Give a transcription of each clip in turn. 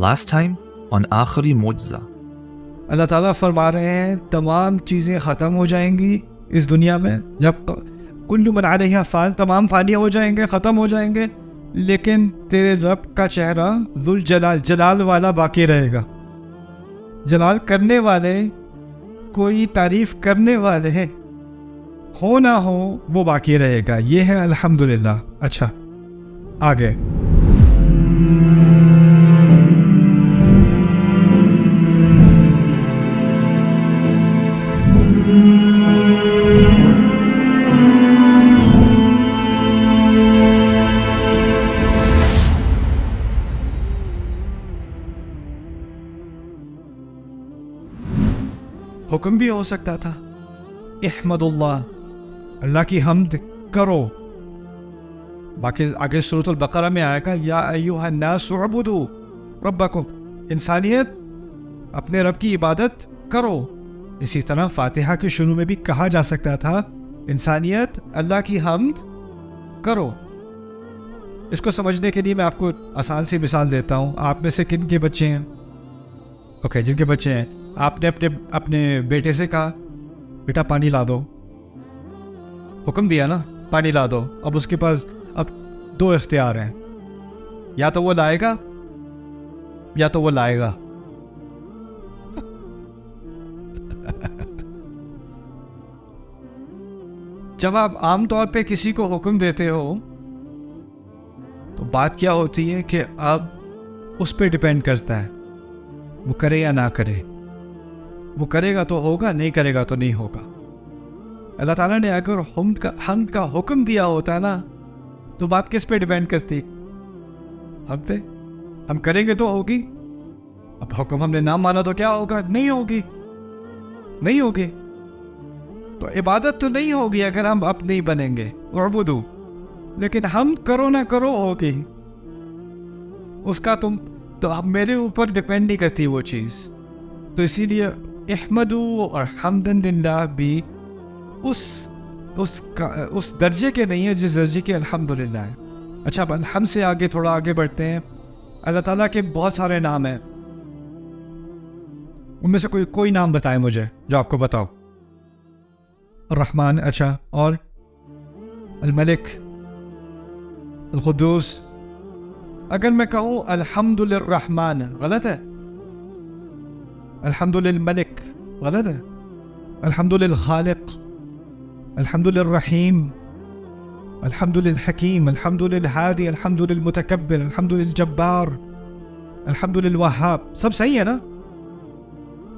last time on آخری معجزہ. اللہ تعالیٰ فرما رہے ہیں تمام چیزیں ختم ہو جائیں گی اس دنیا میں، جب کل من علیہا فان، تمام فانی ہو جائیں گے، ختم ہو جائیں گے، لیکن تیرے رب کا چہرہ ذوالجلال، جلال والا باقی رہے گا. جلال کرنے والے، کوئی تعریف کرنے والے ہو نہ ہو، وہ باقی رہے گا. یہ ہے الحمدللہ. اچھا آگے. حکم بھی ہو سکتا تھا احمد اللہ، اللہ کی حمد کرو. باقی آگے سورۃ البقرہ میں آئے گا یا ایھا الناس اعبدوا ربکم، انسانیت اپنے رب کی عبادت کرو. اسی طرح فاتحہ کے شروع میں بھی کہا جا سکتا تھا انسانیت اللہ کی حمد کرو. اس کو سمجھنے کے لیے میں آپ کو آسان سی مثال دیتا ہوں. آپ میں سے کن کے بچے ہیں؟ اوکے، جن کے بچے ہیں، آپ نے اپنے بیٹے سے کہا بیٹا پانی لا دو، حکم دیا نا پانی لا دو. اب اس کے پاس اب دو اختیار ہیں، یا تو وہ لائے گا یا تو وہ لائے گا. جب آپ عام طور پہ کسی کو حکم دیتے ہو تو بات کیا ہوتی ہے کہ اب اس پہ ڈیپینڈ کرتا ہے وہ کرے یا نہ کرے. وہ کرے گا تو ہوگا، نہیں کرے گا تو نہیں ہوگا. اللہ تعالیٰ نے اگر حمد کا حکم دیا ہوتا ہے نا تو بات کس پہ ڈیپینڈ کرتی؟ ہم پہ. ہم کریں گے تو ہوگی. اب حکم ہم نے نہ مانا تو کیا ہوگا؟ نہیں ہوگی، نہیں ہوگی. تو عبادت تو نہیں ہوگی اگر ہم اب نہیں بنیں گے اعبدو. لیکن ہم کرو نہ کرو ہوگی. اس کا تم تو اب میرے اوپر ڈیپینڈ نہیں کرتی وہ چیز. تو اسی لیے احمدو اور حمدن للہ بھی اس درجے کے نہیں ہے جس درجے کے الحمدللہ ہے. اچھا اب الحمد سے آگے تھوڑا آگے بڑھتے ہیں. اللہ تعالیٰ کے بہت سارے نام ہیں، ان میں سے کوئی نام بتائیں مجھے جو آپ کو بتاؤ. الرحمن، اچھا، اور الملک، القدوس. اگر میں کہوں الحمد للرحمن غلط ہے، الحمد للملک غلط ہے، الحمد للخالق، الحمد للرحیم، الحمد للحکیم، الحمد للہادی، الحمد للمتکبر، الحمد للجبار، الحمد للوہاب. سب صحیح ہے نا؟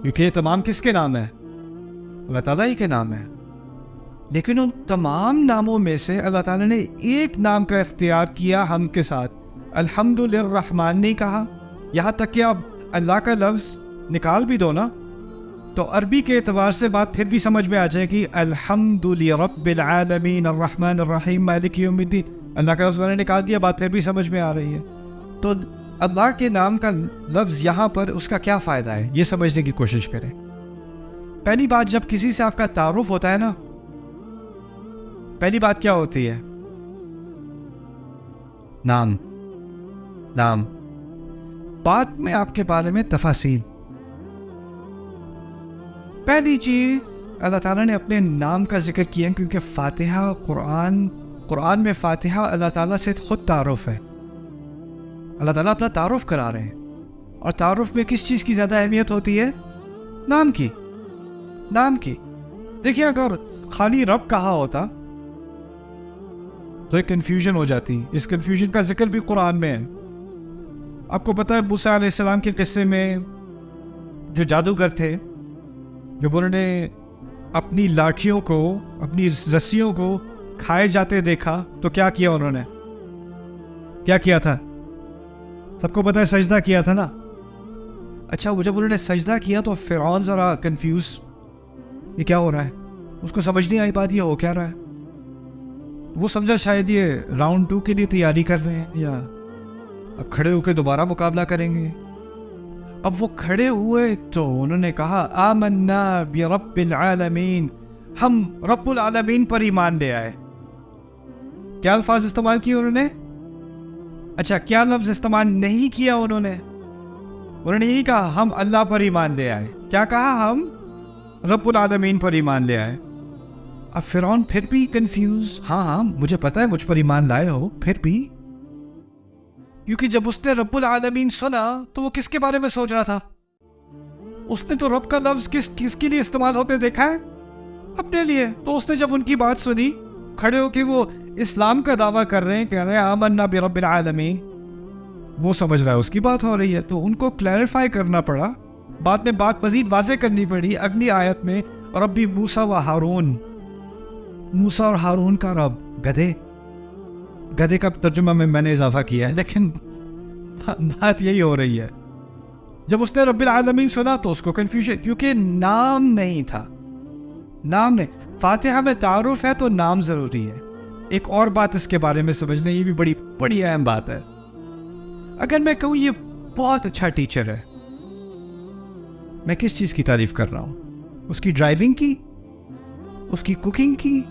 کیونکہ یہ تمام کس کے نام ہیں؟ اللہ تعالیٰ ہی کے نام ہیں. لیکن ان تمام ناموں میں سے اللہ تعالیٰ نے ایک نام کا اختیار کیا ہم کے ساتھ. الحمد للرحمن نہیں کہا. یہاں تک کہ اب اللہ کا لفظ نکال بھی دو نا تو عربی کے اعتبار سے بات پھر بھی سمجھ میں آ جائے گی. الحمد لرب العالمین الرحمن الرحیم مالک یوم الدین. اللہ کا لفظ میں نے نکال دیا، بات پھر بھی سمجھ میں آ رہی ہے. تو اللہ کے نام کا لفظ یہاں پر اس کا کیا فائدہ ہے یہ سمجھنے کی کوشش کریں. پہلی بات، جب کسی سے آپ کا تعارف ہوتا ہے نا، پہلی بات کیا ہوتی ہے؟ نام. بعد میں آپ کے بارے میں تفاصیل. پہلی چیز اللہ تعالیٰ نے اپنے نام کا ذکر کیا کیونکہ فاتحہ قرآن میں فاتحہ اللہ تعالیٰ سے خود تعارف ہے. اللہ تعالیٰ اپنا تعارف کرا رہے ہیں. اور تعارف میں کس چیز کی زیادہ اہمیت ہوتی ہے؟ نام کی. دیکھیں اگر خالی رب کہا ہوتا تو ایک کنفیوژن ہو جاتی. اس کنفیوژن کا ذکر بھی قرآن میں ہے. آپ کو پتہ ہے موسیٰ علیہ السلام کے قصے میں جو جادوگر تھے، جب انہوں نے اپنی لاٹھیوں کو، اپنی رسیوں کو کھائے جاتے دیکھا تو کیا کیا انہوں نے؟ کیا کیا تھا؟ سب کو پتہ ہے سجدہ کیا تھا نا. اچھا جب انہوں نے سجدہ کیا تو فرعون ذرا کنفیوز، یہ کیا ہو رہا ہے؟ اس کو سمجھ نہیں آئی بات یہ ہو کیا رہا ہے. وہ سمجھا شاید یہ راؤنڈ 2 کے لیے تیاری کر رہے ہیں یا اب کھڑے ہو کے دوبارہ مقابلہ کریں گے. اب وہ کھڑے ہوئے تو انہوں نے کہا آمنا برب العالمین، ہم رب العالمین پر ایمان لے آئے. کیا الفاظ استعمال کیے انہوں نے؟ اچھا کیا لفظ استعمال نہیں کیا انہوں نے؟ انہوں نے یہی کہا ہم اللہ پر ایمان لے آئے. کیا کہا؟ ہم رب العالمین پر ایمان لے آئے. اب فرعون پھر بھی کنفیوز. ہاں مجھے پتا ہے مجھ پر ایمان لائے ہو، پھر بھی، کیونکہ جب اس نے رب العالمین سنا تو وہ کس کے بارے میں سوچ رہا تھا؟ اس نے تو رب کا لفظ کس کے لیے استعمال ہوتے دیکھا ہے؟ اپنے لیے. تو اس نے جب ان کی بات سنی، کھڑے ہو کے وہ اسلام کا دعویٰ کر رہے ہیں، کہہ رہے ہیں آمنا برب العالمین، وہ سمجھ رہا ہے اس کی بات ہو رہی ہے. تو ان کو کلیریفائی کرنا پڑا، بعد میں بات مزید واضح کرنی پڑی اگلی آیت میں. ربی موسیٰ و ہارون، موسیٰ اور ہارون کا رب. گدھے کا ترجمہ میں نے اضافہ کیا ہے، لیکن بات یہی ہو رہی ہے. جب اس نے رب العالمین سنا تو اس کو کنفیوژن، کیونکہ نام نہیں تھا. نام نہیں. فاتحہ میں تعارف ہے تو نام ضروری ہے. ایک اور بات اس کے بارے میں سمجھ لیں، یہ بھی بڑی اہم بات ہے. اگر میں کہوں یہ بہت اچھا ٹیچر ہے، میں کس چیز کی تعریف کر رہا ہوں؟ اس کی ڈرائیونگ کی، اس کی کوکنگ کی،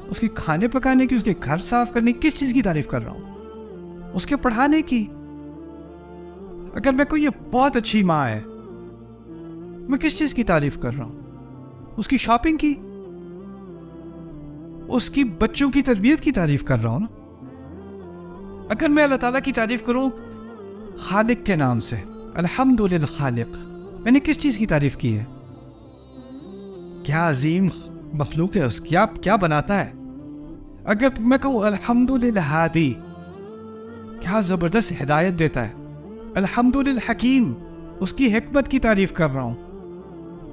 اس کی کھانے پکانے کی، اس کے گھر صاف کرنے کی، کس چیز کی تعریف کر رہا ہوں؟ اس کے پڑھانے کی. اگر میں کہوں یہ بہت اچھی ماں ہے، میں کس چیز کی تعریف کر رہا ہوں؟ اس کی شاپنگ کی، اس کی بچوں کی تربیت کی تعریف کر رہا ہوں نا. اگر میں اللہ تعالیٰ کی تعریف کروں خالق کے نام سے، الحمد للخالق، میں نے کس چیز کی تعریف کی ہے؟ کیا عظیم مخلوق ہے، اس کیا بناتا ہے. اگر میں کہوں الحمد للہادی، کیا زبردست ہدایت دیتا ہے. الحمد للحکیم، اس کی حکمت کی تعریف کر رہا ہوں.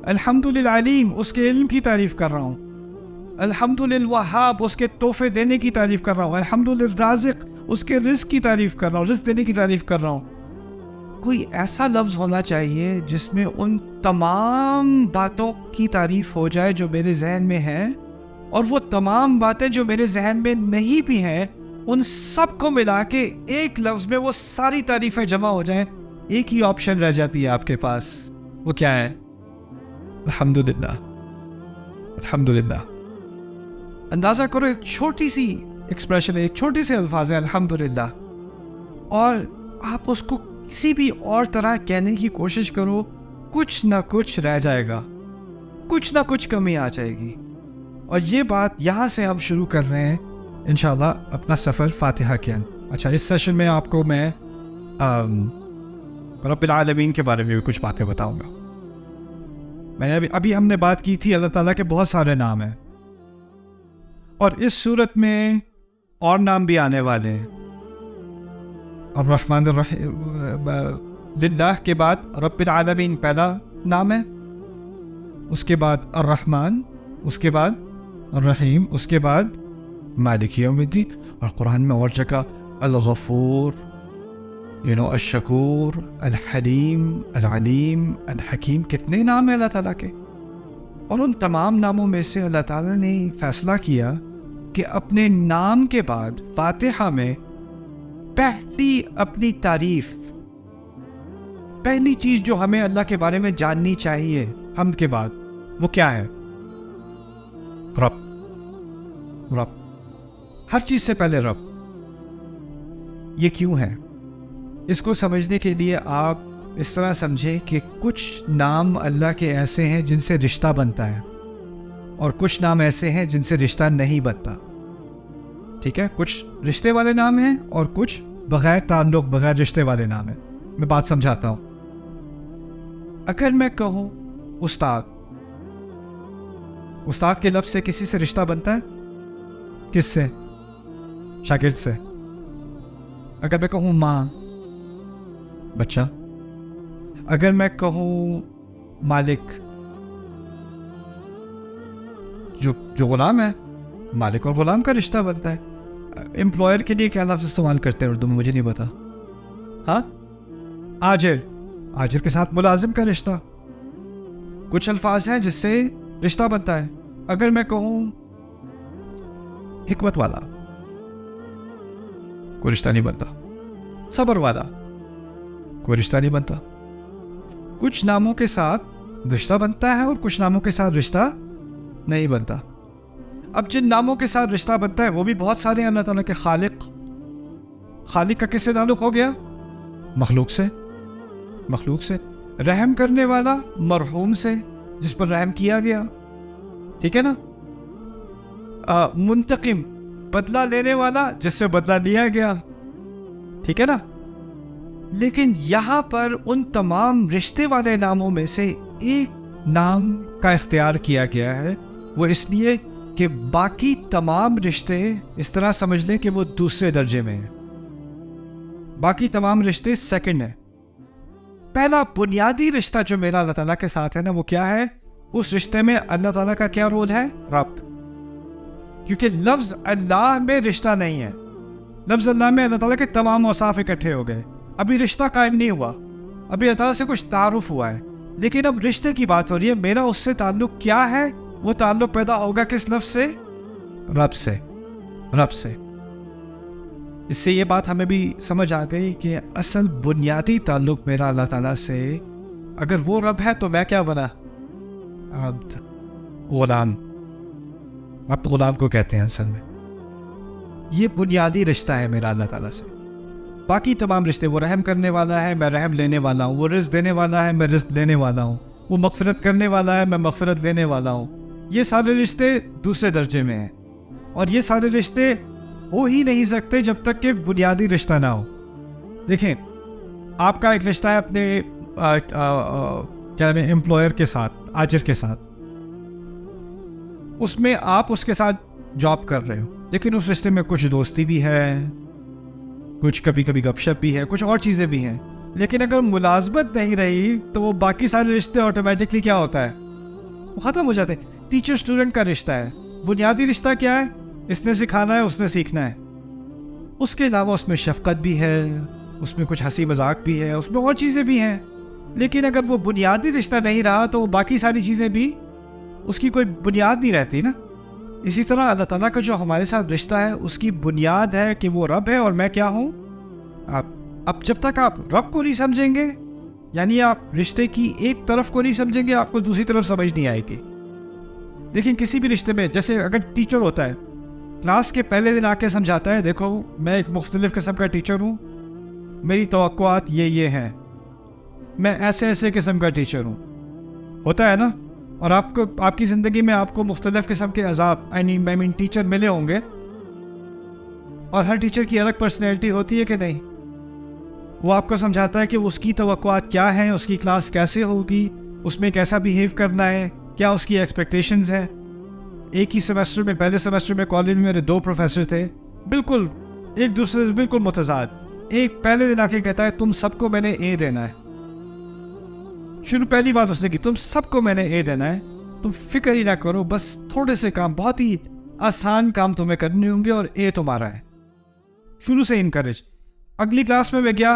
الحمد للعلیم، اس کے علم کی تعریف کر رہا ہوں. الحمد للوہاب، اس کے تحفے دینے کی تعریف کر رہا ہوں. الحمد للرازق، اس کے رزق کی تعریف کر رہا ہوں، رزق دینے کی تعریف کر رہا ہوں. کوئی ایسا لفظ ہونا چاہیے جس میں ان تمام باتوں کی تعریف ہو جائے جو میرے ذہن میں ہیں، اور وہ تمام باتیں جو میرے ذہن میں نہیں بھی ہیں ان سب کو ملا کے ایک لفظ میں وہ ساری تعریفیں جمع ہو جائیں. ایک ہی آپشن رہ جاتی ہے آپ کے پاس. وہ کیا ہے؟ الحمدللہ. الحمدللہ. اندازہ کرو، ایک چھوٹی سی ایکسپریشن ہے، ایک چھوٹی سی الفاظ ہے الحمدللہ، اور آپ اس کو کسی بھی اور طرح کہنے کی کوشش کرو، کچھ نہ کچھ رہ جائے گا، کچھ نہ کچھ کمی آ جائے گی. اور یہ بات یہاں سے ہم شروع کر رہے ہیں انشاءاللہ اپنا سفر فاتحہ کے اندر. اچھا، اس سیشن میں آپ کو میں رب العالمین کے بارے میں بھی کچھ باتیں بتاؤں گا. میں نے ابھی ہم نے بات کی تھی اللہ تعالیٰ کے بہت سارے نام ہیں، اور اس صورت میں اور نام بھی آنے والے ہیں. الرحمن الرحیم، للہ کے بعد رب العالمین پہلا نام ہے، اس کے بعد الرحمن، اس کے بعد الرحیم، اس کے بعد مالک یوم الدین. اور قرآن میں اور جگہ الغفور، الشکور، الحلیم، العلیم، الحکیم، کتنے نام ہیں اللہ تعالیٰ کے. اور ان تمام ناموں میں سے اللہ تعالیٰ نے فیصلہ کیا کہ اپنے نام کے بعد فاتحہ میں پہلی اپنی تعریف، پہلی چیز جو ہمیں اللہ کے بارے میں جاننی چاہیے حمد کے بعد، وہ کیا ہے؟ رب. ہر چیز سے پہلے رب. یہ کیوں ہے؟ اس کو سمجھنے کے لیے آپ اس طرح سمجھیں کہ کچھ نام اللہ کے ایسے ہیں جن سے رشتہ بنتا ہے، اور کچھ نام ایسے ہیں جن سے رشتہ نہیں بنتا. ٹھیک ہے؟ کچھ رشتے والے نام ہیں اور کچھ بغیر تعلق، بغیر رشتے والے نام ہیں. میں بات سمجھاتا ہوں. اگر میں کہوں استاد کے لفظ سے کسی سے رشتہ بنتا ہے؟ کس سے؟ شاگرد سے. اگر میں کہوں ماں، بچہ. اگر میں کہوں مالک، جو غلام ہے، مالک اور غلام کا رشتہ بنتا ہے. امپلائر کے لیے کیا لفظ استعمال کرتے ہیں اردو میں؟ مجھے نہیں پتا. ہاں، آجر کے ساتھ ملازم کا رشتہ. کچھ الفاظ ہیں جس سے رشتہ بنتا ہے. اگر میں کہوں حکمت والا، کوئی رشتہ نہیں بنتا. صبر والا، کوئی رشتہ نہیں بنتا. کچھ ناموں کے ساتھ رشتہ بنتا ہے اور کچھ ناموں کے ساتھ رشتہ نہیں بنتا. اب جن ناموں کے ساتھ رشتہ بنتا ہے وہ بھی بہت سارے ہیں. اللہ تعالیٰ کے خالق کا کس سے تعلق ہو گیا؟ مخلوق سے. مخلوق سے. رحم کرنے والا مرحوم سے جس پر رحم کیا گیا, ٹھیک ہے نا. منتقم بدلہ لینے والا جس سے بدلہ لیا گیا, ٹھیک ہے نا. لیکن یہاں پر ان تمام رشتے والے ناموں میں سے ایک نام کا اختیار کیا گیا ہے, وہ اس لیے کہ باقی تمام رشتے اس طرح سمجھ لیں کہ وہ دوسرے درجے میں ہیں, باقی تمام رشتے سیکنڈ ہیں. پہلا بنیادی رشتہ جو میرا اللہ تعالیٰ کے ساتھ ہے نا, وہ کیا ہے؟ اس رشتے میں اللہ تعالیٰ کا کیا رول ہے؟ رب. کیونکہ لفظ اللہ میں رشتہ نہیں ہے, لفظ اللہ میں اللہ تعالیٰ کے تمام اوصاف اکٹھے ہو گئے. ابھی رشتہ قائم نہیں ہوا, ابھی اللہ تعالیٰ سے کچھ تعارف ہوا ہے, لیکن اب رشتے کی بات ہو رہی ہے. میرا اس سے تعلق کیا ہے؟ وہ تعلق پیدا ہوگا کس لفظ سے؟ رب سے. رب سے. اس سے یہ بات ہمیں بھی سمجھ آ گئی کہ اصل بنیادی تعلق میرا اللہ تعالیٰ سے, اگر وہ رب ہے تو میں کیا بنا؟ عبد, غلام. اب غلام کو کہتے ہیں اصل میں. یہ بنیادی رشتہ ہے میرا اللہ تعالیٰ سے. باقی تمام رشتے, وہ رحم کرنے والا ہے, میں رحم لینے والا ہوں. وہ رزق دینے والا ہے, میں رزق لینے والا ہوں. وہ مغفرت کرنے والا ہے, میں مغفرت لینے والا ہوں. یہ سارے رشتے دوسرے درجے میں ہیں, اور یہ سارے رشتے ہو ہی نہیں سکتے جب تک کہ بنیادی رشتہ نہ ہو. دیکھیں, آپ کا ایک رشتہ ہے اپنے کیا امپلائر کے ساتھ, آجر کے ساتھ. اس میں آپ اس کے ساتھ جاب کر رہے ہو, لیکن اس رشتے میں کچھ دوستی بھی ہے, کچھ کبھی کبھی گپ شپ بھی ہے, کچھ اور چیزیں بھی ہیں. لیکن اگر ملازمت نہیں رہی تو وہ باقی سارے رشتے آٹومیٹکلی کیا ہوتا ہے؟ وہ ختم ہو جاتے ہیں. ٹیچر اسٹوڈنٹ کا رشتہ ہے, بنیادی رشتہ کیا ہے؟ اس نے سکھانا ہے, اس نے سیکھنا ہے. اس کے علاوہ اس میں شفقت بھی ہے, اس میں کچھ ہنسی مذاق بھی ہے, اس میں اور چیزیں بھی ہیں. لیکن اگر وہ بنیادی رشتہ نہیں رہا تو وہ باقی ساری چیزیں بھی, اس کی کوئی بنیاد نہیں رہتی نا. اسی طرح اللہ تعالیٰ کا جو ہمارے ساتھ رشتہ ہے اس کی بنیاد ہے کہ وہ رب ہے اور میں کیا ہوں؟ آپ. اب جب تک آپ رب کو نہیں سمجھیں گے, یعنی آپ رشتے کی ایک طرف کو نہیں سمجھیں گے, آپ کو دوسری طرف سمجھ نہیں آئے گی. لیکن کسی بھی رشتے میں, جیسے اگر ٹیچر ہوتا ہے, کلاس کے پہلے دن آ کے سمجھاتا ہے, دیکھو میں ایک مختلف قسم کا ٹیچر ہوں, میری توقعات یہ ہیں, میں ایسے ایسے قسم کا ٹیچر ہوں, ہوتا ہے نا. اور آپ کی زندگی میں آپ کو مختلف قسم کے عذاب, ٹیچر ملے ہوں گے, اور ہر ٹیچر کی الگ پرسنالٹی ہوتی ہے کہ نہیں. وہ آپ کو سمجھاتا ہے کہ اس کی توقعات کیا ہیں, اس کی کلاس کیسے ہوگی, اس میں کیسا بیہیو کرنا ہے, کیا اس کی ایکسپیکٹیشنز ہیں. ایک ہی سیمسٹر میں, پہلے سیمسٹر میں کالج میں میرے 2 پروفیسر تھے, بالکل ایک دوسرے سے بالکل متضاد. ایک پہلے دن آ کے کہتا ہے تم سب کو میں نے اے دینا ہے. پہلی بات اس نے کی, تم سب کو میں نے اے دینا ہے, تم فکر ہی نہ کرو, بس تھوڑے سے کام, بہت ہی آسان کام تمہیں کرنے ہوں گے اور اے تمہارا ہے. شروع سے انکریج. اگلی کلاس میں گیا,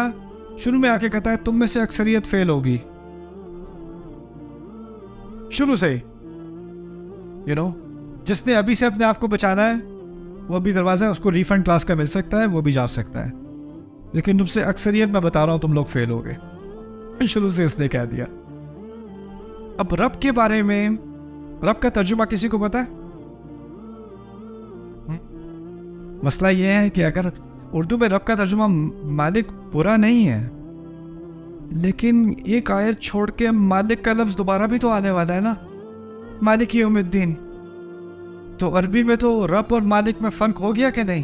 شروع میں آ کے کہتا ہے تم میں سے اکثریت فیل ہوگی. شروع سے ہی جس نے ابھی سے اپنے آپ کو بچانا ہے وہ ابھی دروازہ ہے, اس کو ریفنڈ کلاس کا مل سکتا ہے, وہ بھی جا سکتا ہے. لیکن تم سے اکثریت میں بتا رہا ہوں تم لوگ فیل ہو گئے. شروع سے اس نے کہہ دیا. اب رب کے بارے میں, رب کا ترجمہ کسی کو پتا ہے؟ مسئلہ یہ ہے کہ اگر اردو میں رب کا ترجمہ مالک برا نہیں ہے, لیکن ایک آیت چھوڑ کے مالک کا لفظ دوبارہ بھی تو آنے والا ہے نا, مالک یوم الدین. تو عربی میں تو رب اور مالک میں فرق ہو گیا کہ نہیں؟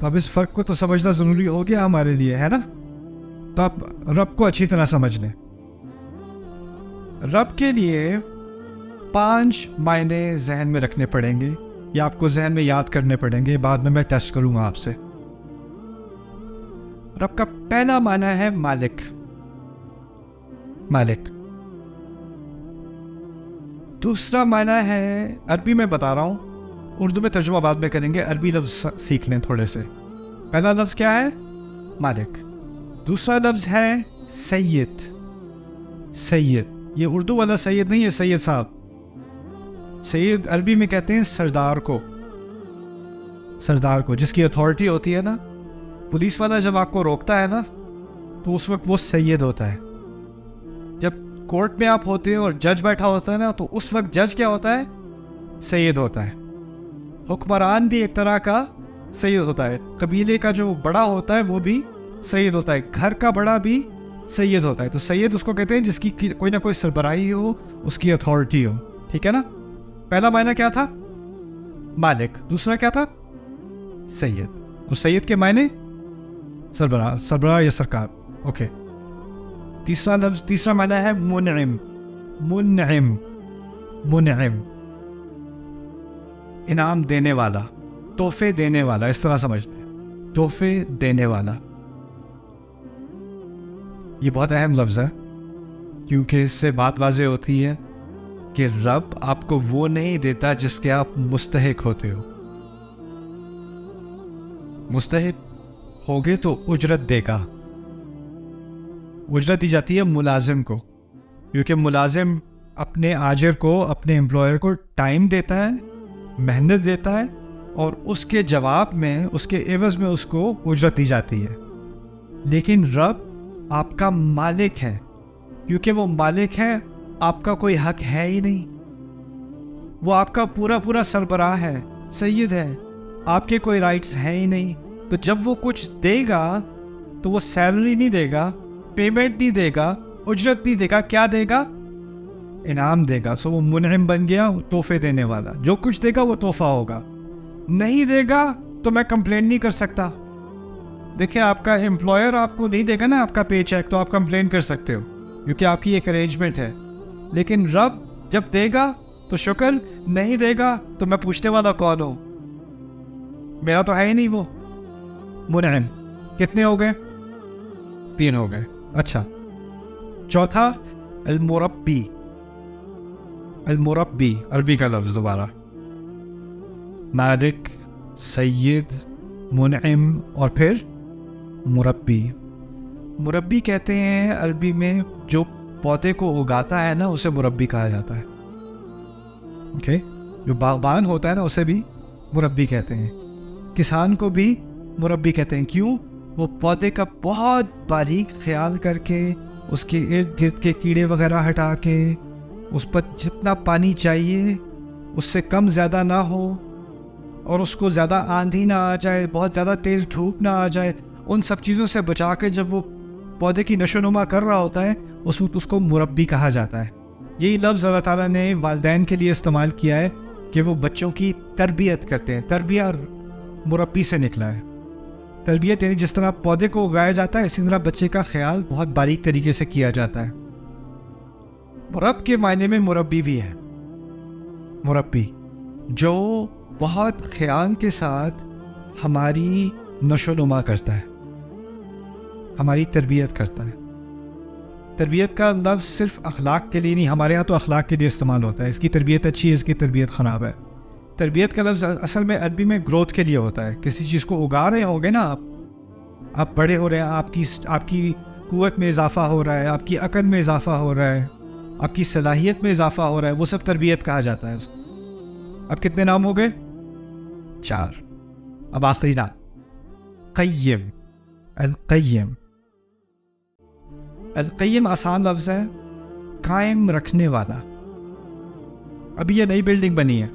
تو اب اس فرق کو تو سمجھنا ضروری ہو گیا ہمارے لیے, ہے نا. تو آپ رب کو اچھی طرح سمجھ لیں. رب کے لیے 5 معنی ذہن میں رکھنے پڑیں گے, یا آپ کو ذہن میں یاد کرنے پڑیں گے, بعد میں ٹیسٹ کروں گا آپ سے. رب کا پہلا معنی ہے مالک. مالک. دوسرا معنی ہے, عربی میں بتا رہا ہوں, اردو میں ترجمہ بعد میں کریں گے, عربی لفظ سیکھ لیں تھوڑے سے. پہلا لفظ کیا ہے؟ مالک. دوسرا لفظ ہے سید. سید, یہ اردو والا سید نہیں ہے, سید صاحب. سید عربی میں کہتے ہیں سردار کو. سردار کو, جس کی اتھارٹی ہوتی ہے نا. پولیس والا جب آپ کو روکتا ہے نا تو اس وقت وہ سید ہوتا ہے. جب کورٹ میں آپ ہوتے ہیں اور جج بیٹھا ہوتا ہے نا, تو اس وقت جج کیا ہوتا ہے؟ سید ہوتا ہے. حکمران بھی ایک طرح کا سید ہوتا ہے. قبیلے کا جو بڑا ہوتا ہے وہ بھی سید ہوتا ہے. گھر کا بڑا بھی سید ہوتا ہے. تو سید اس کو کہتے ہیں جس کی کوئی نہ کوئی سربراہی ہو, اس کی اتھارٹی ہو. ٹھیک ہے نا. پہلا معنی کیا تھا؟ مالک. دوسرا کیا تھا؟ سید. اور سید کے معنی سربراہ, سربراہ یا سرکار. اوکے. تیسرا معنی ہے منعم. منعم, منعم انعام دینے والا, تحفے دینے والا, اس طرح سمجھتے ہیں, تحفے دینے والا. یہ بہت اہم لفظ ہے کیونکہ اس سے بات واضح ہوتی ہے کہ رب آپ کو وہ نہیں دیتا جس کے آپ مستحق ہوتے ہو. مستحق ہوگے تو اجرت دے گا. اجرت دی جاتی ہے ملازم کو, کیونکہ ملازم اپنے آجر کو, اپنے امپلائر کو ٹائم دیتا ہے, محنت دیتا ہے, اور اس کے جواب میں, اس کے عوض میں اس کو اجرت دی جاتی ہے. لیکن رب آپ کا مالک ہے. کیونکہ وہ مالک ہے, آپ کا کوئی حق ہے ہی نہیں. وہ آپ کا پورا سربراہ ہے, سید ہے, آپ کے کوئی رائٹس ہیں ہی نہیں. تو جب وہ کچھ دے گا تو وہ سیلری نہیں دے گا, پیمنٹ نہیں دے گا, اجرت نہیں دے گا. کیا دے گا؟ انعام دے گا. سو وہ منعم بن گیا, تحفے دینے والا. جو کچھ دے گا وہ تحفہ ہوگا. نہیں دے گا تو میں کمپلین نہیں کر سکتا. دیکھیں, آپ کا امپلائر آپ کو نہیں دے گا نا آپ کا پے چیک, تو آپ کمپلین کر سکتے ہو کیونکہ آپ کی ایک ارینجمنٹ ہے. لیکن رب جب دے گا تو شکر, نہیں دے گا تو میں پوچھنے والا کون ہوں؟ میرا تو ہے ہی نہیں وہ. منعم. کتنے ہو گئے؟ 3 ہو گئے. اچھا, چوتھا المربی. المربی عربی کا لفظ دوبارہ. مالک, سید, منعم, اور پھر مربی. مربی کہتے ہیں عربی میں جو پودے کو اگاتا ہے نا, اسے مربی کہا جاتا ہے. اوکے. جو باغبان ہوتا ہے نا, اسے بھی مربی کہتے ہیں. کسان کو بھی مربی کہتے ہیں. کیوں؟ وہ پودے کا بہت باریک خیال کر کے, اس کے ارد گرد کے کیڑے وغیرہ ہٹا کے, اس پر جتنا پانی چاہیے اس سے کم زیادہ نہ ہو, اور اس کو زیادہ آندھی نہ آ جائے, بہت زیادہ تیز دھوپ نہ آ جائے, ان سب چیزوں سے بچا کے جب وہ پودے کی نشو نما کر رہا ہوتا ہے, اس وقت اس کو مربی کہا جاتا ہے. یہی لفظ اللہ تعالیٰ نے والدین کے لیے استعمال کیا ہے کہ وہ بچوں کی تربیت کرتے ہیں. تربیت مربی سے نکلا ہے. تربیت یعنی جس طرح پودے کو اگایا جاتا ہے, اسی طرح بچے کا خیال بہت باریک طریقے سے کیا جاتا ہے. رب کے معنی میں مربی بھی ہے. مربی جو بہت خیال کے ساتھ ہماری نشو نما کرتا ہے, ہماری تربیت کرتا ہے. تربیت کا لفظ صرف اخلاق کے لیے نہیں, ہمارے ہاں تو اخلاق کے لیے استعمال ہوتا ہے. اس کی تربیت اچھی ہے, اس کی تربیت خراب ہے. تربیت کا لفظ اصل میں عربی میں گروتھ کے لیے ہوتا ہے. کسی چیز کو اگا رہے ہوں گے نا آپ بڑے ہو رہے ہیں, آپ کی قوت میں اضافہ ہو رہا ہے, آپ کی عقل میں اضافہ ہو رہا ہے, آپ کی صلاحیت میں اضافہ ہو رہا ہے, وہ سب تربیت کہا جاتا ہے. اب کتنے نام ہو گئے؟ 4. اب آخری نام قیم. القیم. القیم آسان لفظ ہے, قائم رکھنے والا. ابھی یہ نئی بلڈنگ بنی ہے,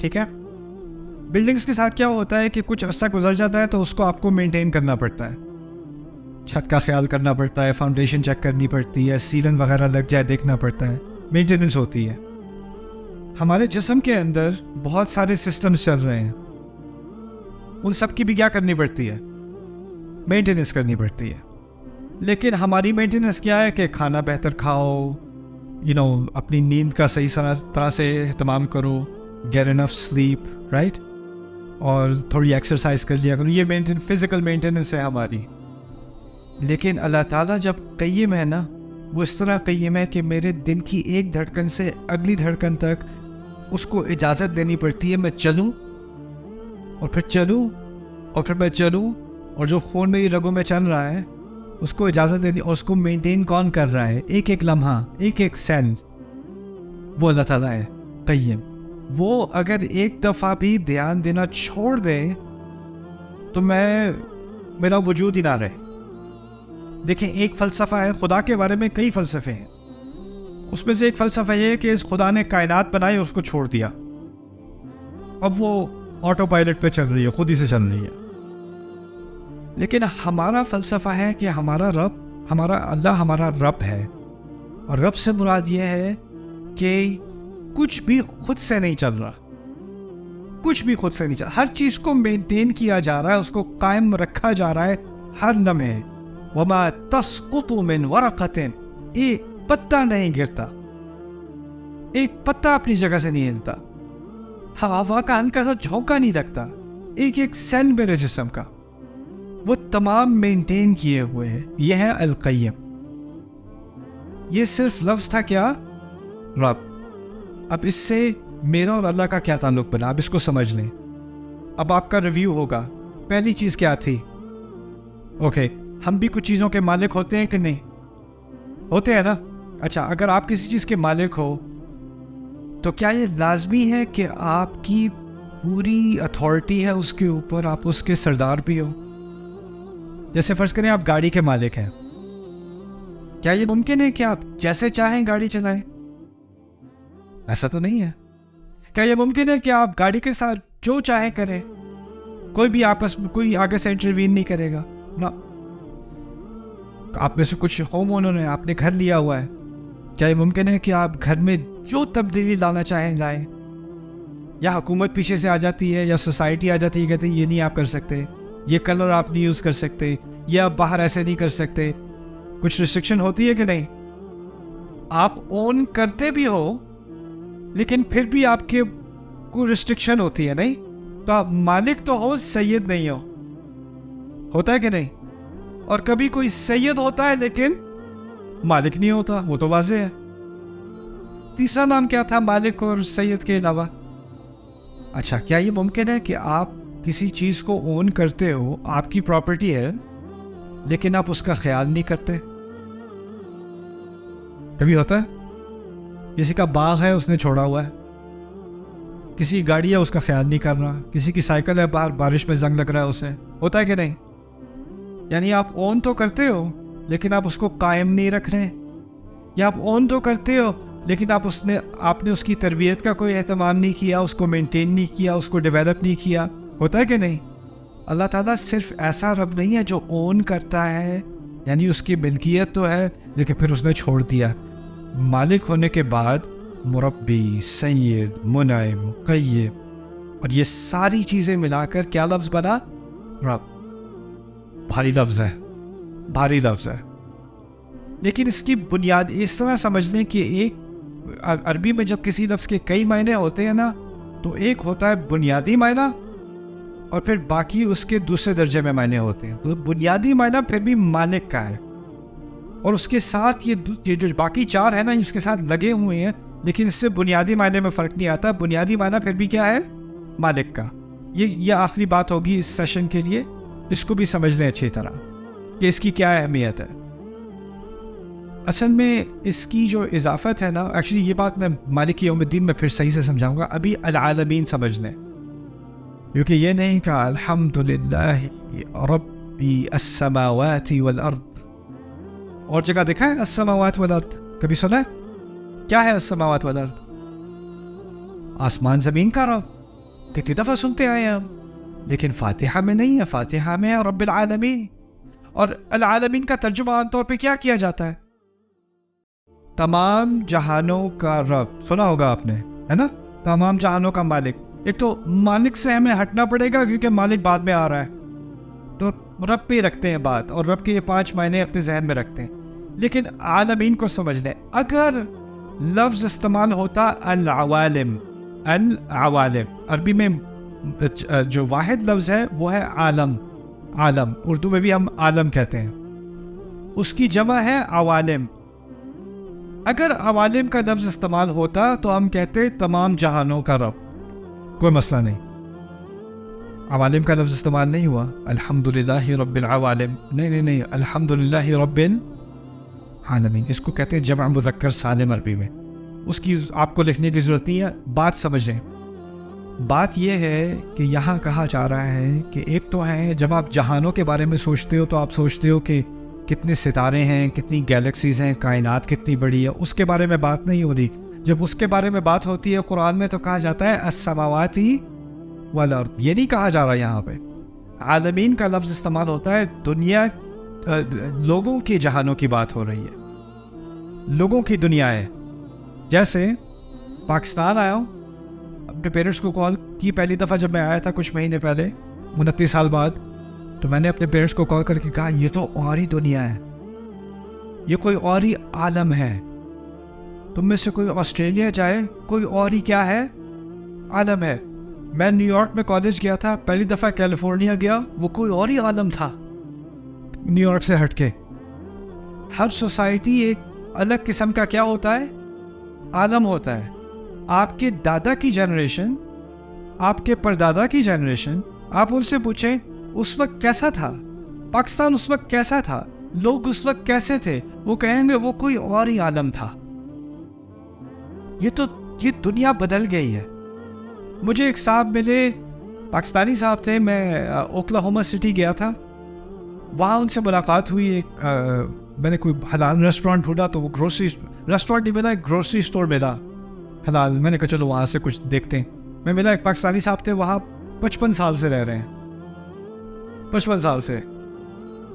ٹھیک ہے. بلڈنگز کے ساتھ کیا ہوتا ہے کہ کچھ عرصہ گزر جاتا ہے تو اس کو آپ کو مینٹین کرنا پڑتا ہے. چھت کا خیال کرنا پڑتا ہے, فاؤنڈیشن چیک کرنی پڑتی ہے, سیلن وغیرہ لگ جائے دیکھنا پڑتا ہے, مینٹیننس ہوتی ہے. ہمارے جسم کے اندر بہت سارے سسٹمز چل رہے ہیں, ان سب کی بھی کیا کرنی پڑتی ہے؟ مینٹیننس کرنی پڑتی ہے. لیکن ہماری مینٹیننس کیا ہے کہ کھانا بہتر کھاؤ, اپنی نیند کا صحیح طرح سے اہتمام کرو, گیٹ انف سلیپ, رائٹ, اور تھوڑی ایکسرسائز کر لیا کرو. یہ فزیکل مینٹیننس ہے ہماری. لیکن اللہ تعالیٰ جب قیم ہے نا, وہ اس طرح قیم ہے کہ میرے دل کی ایک دھڑکن سے اگلی دھڑکن تک اس کو اجازت دینی پڑتی ہے. میں چلوں اور پھر چلوں اور پھر میں چلوں, اور جو خون میری رگوں میں چل رہا ہے اس کو اجازت دینی, اور اس کو مینٹین کون کر رہا ہے؟ ایک ایک لمحہ, ایک ایک سیل, وہ اللہ تعالیٰ ہے قیم. وہ اگر ایک دفعہ بھی دھیان دینا چھوڑ دے تو میرا وجود ہی نہ رہے. دیکھیں, ایک فلسفہ ہے, خدا کے بارے میں کئی فلسفے ہیں. اس میں سے ایک فلسفہ یہ ہے کہ اس خدا نے کائنات بنائی اور اس کو چھوڑ دیا, اب وہ آٹو پائلٹ پہ چل رہی ہے, خود ہی سے چل رہی ہے. لیکن ہمارا فلسفہ ہے کہ ہمارا رب اللہ ہمارا رب ہے، اور رب سے مراد یہ ہے کہ کچھ بھی خود سے نہیں چل رہا، کچھ بھی خود سے نہیں چل، ہر چیز کو مینٹین کیا جا رہا ہے، اس کو قائم رکھا جا رہا ہے ہر لمحے. وما تسقط من ورقۃ، ایک پتا نہیں گرتا، ایک پتا اپنی جگہ سے نہیں ہلتا، ہوا کا ہلکا سا جھونکا نہیں لگتا، ایک ایک سیل میرے جسم کا وہ تمام مینٹین کیے ہوئے ہیں. یہ ہے القیم. یہ صرف لفظ تھا کیا؟ رب. اب اس سے میرا اور اللہ کا کیا تعلق بنا، اب اس کو سمجھ لیں. اب آپ کا ریویو ہوگا. پہلی چیز کیا تھی؟ اوکے، ہم بھی کچھ چیزوں کے مالک ہوتے ہیں کہ نہیں؟ ہوتے ہیں نا. اچھا، اگر آپ کسی چیز کے مالک ہو تو کیا یہ لازمی ہے کہ آپ کی پوری اتھارٹی ہے اس کے اوپر، آپ اس کے سردار بھی ہو؟ جیسے فرض کریں آپ گاڑی کے مالک ہیں، کیا یہ ممکن ہے کہ آپ جیسے چاہیں گاڑی چلائیں؟ ایسا تو نہیں ہے. کیا یہ ممکن ہے کہ آپ گاڑی کے ساتھ جو چاہیں کریں، کوئی بھی آپس میں کوئی آگے سے انٹروین نہیں کرے گا؟ نہ. آپ میں سے کچھ ہوم اونر ہیں، آپ نے گھر لیا ہوا ہے، کیا یہ ممکن ہے کہ آپ گھر میں جو تبدیلی لانا چاہیں لائیں؟ یا حکومت پیچھے سے آ جاتی ہے، یا سوسائٹی آ جاتی ہے، کہتے ہیں یہ نہیں آپ کر سکتے، یہ کلر آپ نہیں یوز کر سکتے، یہ آپ باہر ایسے نہیں کر سکتے. کچھ ریسٹرکشن ہوتی ہے کہ نہیں؟ آپ اون کرتے بھی ہو لیکن پھر بھی آپ کے کوئی ریسٹرکشن ہوتی ہے، نہیں؟ تو آپ مالک تو ہو، سید نہیں ہو. ہوتا ہے کہ نہیں؟ اور کبھی کوئی سید ہوتا ہے لیکن مالک نہیں ہوتا، وہ تو واضح ہے. تیسرا نام کیا تھا مالک اور سید کے علاوہ؟ اچھا، کیا یہ ممکن ہے کہ آپ کسی چیز کو اون کرتے ہو، آپ کی پراپرٹی ہے، لیکن آپ اس کا خیال نہیں کرتے؟ کبھی ہوتا ہے؟ کسی کا باغ ہے، اس نے چھوڑا ہوا ہے. کسی گاڑی ہے، اس کا خیال نہیں کر رہا. کسی کی سائیکل ہے، باہر بارش میں زنگ لگ رہا ہے اسے. ہوتا ہے کہ نہیں؟ یعنی آپ اون تو کرتے ہو لیکن آپ اس کو قائم نہیں رکھ رہے. یا آپ اون تو کرتے ہو لیکن آپ نے اس کی تربیت کا کوئی اہتمام نہیں کیا، اس کو مینٹین نہیں کیا، اس کو ڈیولپ نہیں کیا. ہوتا ہے کہ نہیں؟ اللہ تعالیٰ صرف ایسا رب نہیں ہے جو اون کرتا ہے، یعنی اس کی ملکیت تو ہے لیکن پھر اس نے چھوڑ دیا. مالک ہونے کے بعد مربی، سید، منعم، قیم، اور یہ ساری چیزیں ملا کر کیا لفظ بنا؟ رب. بھاری لفظ ہے، بھاری لفظ ہے. لیکن اس کی بنیاد اس طرح سمجھ لیں کہ ایک عربی میں جب کسی لفظ کے کئی معنی ہوتے ہیں نا، تو ایک ہوتا ہے بنیادی معنی اور پھر باقی اس کے دوسرے درجے میں معنی ہوتے ہیں. تو بنیادی معنی پھر بھی مالک کا ہے، اور اس کے ساتھ یہ جو باقی چار ہے نا، اس کے ساتھ لگے ہوئے ہیں، لیکن اس سے بنیادی معنی میں فرق نہیں آتا. بنیادی معنی پھر بھی کیا ہے؟ مالک کا. یہ آخری بات ہوگی اس سیشن کے لیے. اس کو بھی سمجھ لیں اچھی طرح کہ اس کی کیا اہمیت ہے. اصل میں اس کی جو اضافت ہے نا، ایکچولی یہ بات میں مالک یوم الدین میں پھر صحیح سے سمجھاؤں گا. ابھی العالمین سمجھ لیں، کیونکہ یہ نہیں کہا الحمدللہ ربی السماوات والارض. اور جگہ دیکھا ہے السماوات والارض؟ کبھی سنا ہے؟ کیا ہے السماوات والارض؟ آسمان زمین کا رب. کتنی دفعہ سنتے آئے ہم، لیکن فاتحہ میں نہیں ہے. فاتحہ میں ہے رب العالمین. اور العالمین کا ترجمہ عام طور پہ کیا کیا جاتا ہے؟ تمام جہانوں کا رب. سنا ہوگا آپ نے، ہے نا؟ تمام جہانوں کا مالک. ایک تو مالک سے ہمیں ہٹنا پڑے گا کیونکہ مالک بعد میں آ رہا ہے، تو رب پہ رکھتے ہیں بات، اور رب کے یہ 5 معنی اپنے ذہن میں رکھتے ہیں. لیکن عالمین کو سمجھ لیں. اگر لفظ استعمال ہوتا العوالم، العوالم عربی میں جو واحد لفظ ہے وہ ہے عالم. عالم اردو میں بھی ہم عالم کہتے ہیں، اس کی جمع ہے عوالم. اگر عوالم کا لفظ استعمال ہوتا تو ہم کہتے تمام جہانوں کا رب، کوئی مسئلہ نہیں. عوالم کا لفظ استعمال نہیں ہوا. الحمدللہ رب العوالم، نہیں، الحمدللہ رب العالمین. اس کو کہتے ہیں جمع مذکر سالم عربی میں. اس کی آپ کو لکھنے کی ضرورت نہیں ہے. بات سمجھیں. بات یہ ہے کہ یہاں کہا جا رہا ہے کہ ایک تو ہے جب آپ جہانوں کے بارے میں سوچتے ہو تو آپ سوچتے ہو کہ کتنے ستارے ہیں، کتنی گیلیکسیز ہیں، کائنات کتنی بڑی ہے. اس کے بارے میں بات نہیں ہو رہی. جب اس کے بارے میں بات ہوتی ہے قرآن میں تو کہا جاتا ہے السماوات والارض. یہ نہیں کہا جا رہا یہاں پہ. عالمین کا لفظ استعمال ہوتا ہے دنیا لوگوں کی جہانوں کی بات ہو رہی ہے، لوگوں کی دنیا ہے. جیسے پاکستان آیا ہوں، اپنے پیرنٹس کو کال کی پہلی دفعہ جب میں آیا تھا کچھ مہینے پہلے 29 سال بعد، تو میں نے اپنے پیرنٹس کو کال کر کے کہا یہ تو اور ہی دنیا ہے، یہ کوئی اور ہی عالم ہے. تم میں سے کوئی آسٹریلیا جائے، کوئی اور ہی کیا ہے عالم ہے. میں نیو یارک میں کالج گیا تھا، پہلی دفعہ کیلیفورنیا گیا، وہ کوئی اور ہی عالم تھا نیو یارک سے ہٹ کے. ہر سوسائٹی ایک الگ قسم کا کیا ہوتا ہے، عالم ہوتا ہے. آپ کے دادا کی جنریشن، آپ کے پردادا کی جنریشن، آپ ان سے پوچھیں اس وقت کیسا تھا، پاکستان اس وقت کیسا تھا، لوگ اس وقت کیسے تھے، وہ کہیں گے وہ کوئی اور ہی عالم تھا. یہ دنیا بدل گئی ہے. مجھے ایک صاحب ملے، پاکستانی صاحب تھے، میں اوکلاہوما سٹی گیا تھا، وہاں ان سے ملاقات ہوئی. ایک میں نے کوئی حلال ریسٹورینٹ ڈھونڈا تو وہ گروسری ریسٹورینٹ نہیں ملا، ایک گروسری اسٹور ملا حلال. میں نے کہا چلو وہاں سے کچھ دیکھتے ہیں. میں ملا، ایک پاکستانی صاحب تھے، وہاں 55 سال سے رہ رہے ہیں، 55 سال سے.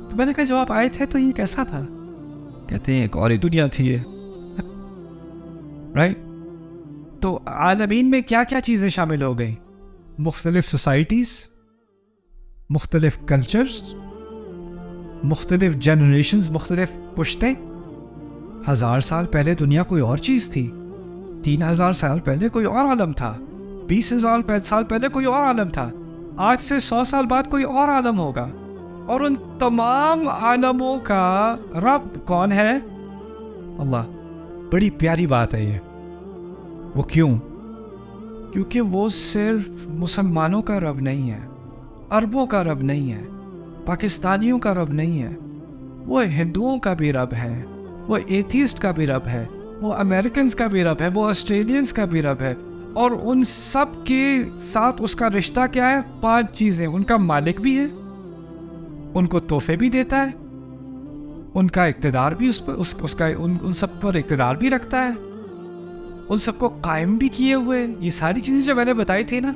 تو میں نے کہا جب آپ آئے تھے تو یہ کیسا تھا؟ کہتے ہیں ایک اور ہی دنیا تھی یہ. رائٹ. تو عالمین میں کیا کیا چیزیں شامل ہو گئی؟ مختلف سوسائٹیز، مختلف کلچرز، مختلف جنریشنز، مختلف پشتیں. 1000 سال پہلے دنیا کوئی اور چیز تھی، 3000 سال پہلے کوئی اور عالم تھا، 20,000 سال پہلے کوئی اور عالم تھا، آج سے 100 سال بعد کوئی اور عالم ہوگا. اور ان تمام عالموں کا رب کون ہے؟ اللہ. بڑی پیاری بات ہے یہ. وہ کیوں؟ کیونکہ وہ صرف مسلمانوں کا رب نہیں ہے، عربوں کا رب نہیں ہے، پاکستانیوں کا رب نہیں ہے. وہ ہندوؤں کا بھی رب ہے، وہ ایتھیسٹ کا بھی رب ہے، وہ امریکنز کا بھی رب ہے، وہ آسٹریلینز کا بھی رب ہے. اور ان سب کے ساتھ اس کا رشتہ کیا ہے؟ 5 چیزیں. ان کا مالک بھی ہے، ان کو تحفے بھی دیتا ہے، ان کا اقتدار بھی اس کا ان سب پر اقتدار بھی رکھتا ہے، ان سب کو قائم بھی کیے ہوئے. یہ ساری چیزیں جو میں نے بتائی تھی نا،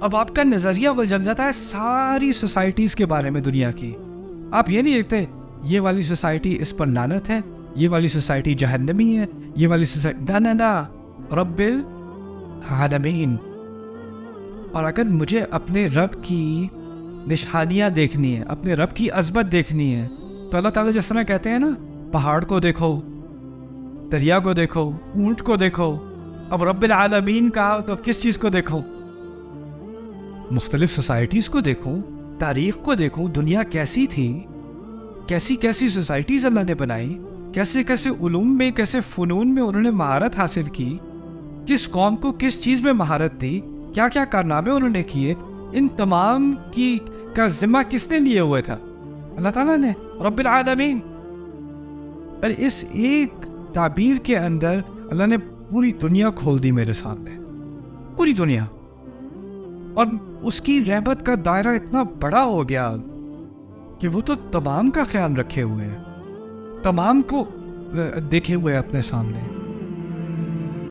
اب آپ کا نظریہ بدل جاتا ہے ساری سوسائٹیز کے بارے میں دنیا کی. آپ یہ نہیں دیکھتے یہ والی سوسائٹی اس پر لعنت ہے، یہ والی سوسائٹی جہنمی ہے، یہ والی سوسائٹی نا رب العالمین. اور اگر مجھے اپنے رب کی نشانیاں دیکھنی ہے، اپنے رب کی عظمت دیکھنی ہے، تو اللہ تعالیٰ جس طرح کہتے ہیں نا، پہاڑ کو دیکھو، دریا کو دیکھو، اونٹ کو دیکھو. اب رب العالمین کہا تو کس چیز کو دیکھو؟ مختلف سوسائٹیز کو دیکھو، تاریخ کو دیکھو، دنیا کیسی تھی، کیسی کیسی سوسائٹیز اللہ نے بنائی، کیسے کیسے علوم میں، کیسے فنون میں انہوں نے مہارت حاصل کی، کس قوم کو کس چیز میں مہارت دی، کیا کیا کارنامے انہوں نے کیے. ان تمام کی کا ذمہ کس نے لیے ہوئے تھا؟ اللہ تعالیٰ نے، رب العالمین. اور اس ایک تعبیر کے اندر اللہ نے پوری دنیا کھول دی میرے سامنے، پوری دنیا. اور اس کی رحمت کا دائرہ اتنا بڑا ہو گیا کہ وہ تو تمام کا خیال رکھے ہوئے ہیں، تمام کو دیکھے ہوئے اپنے سامنے.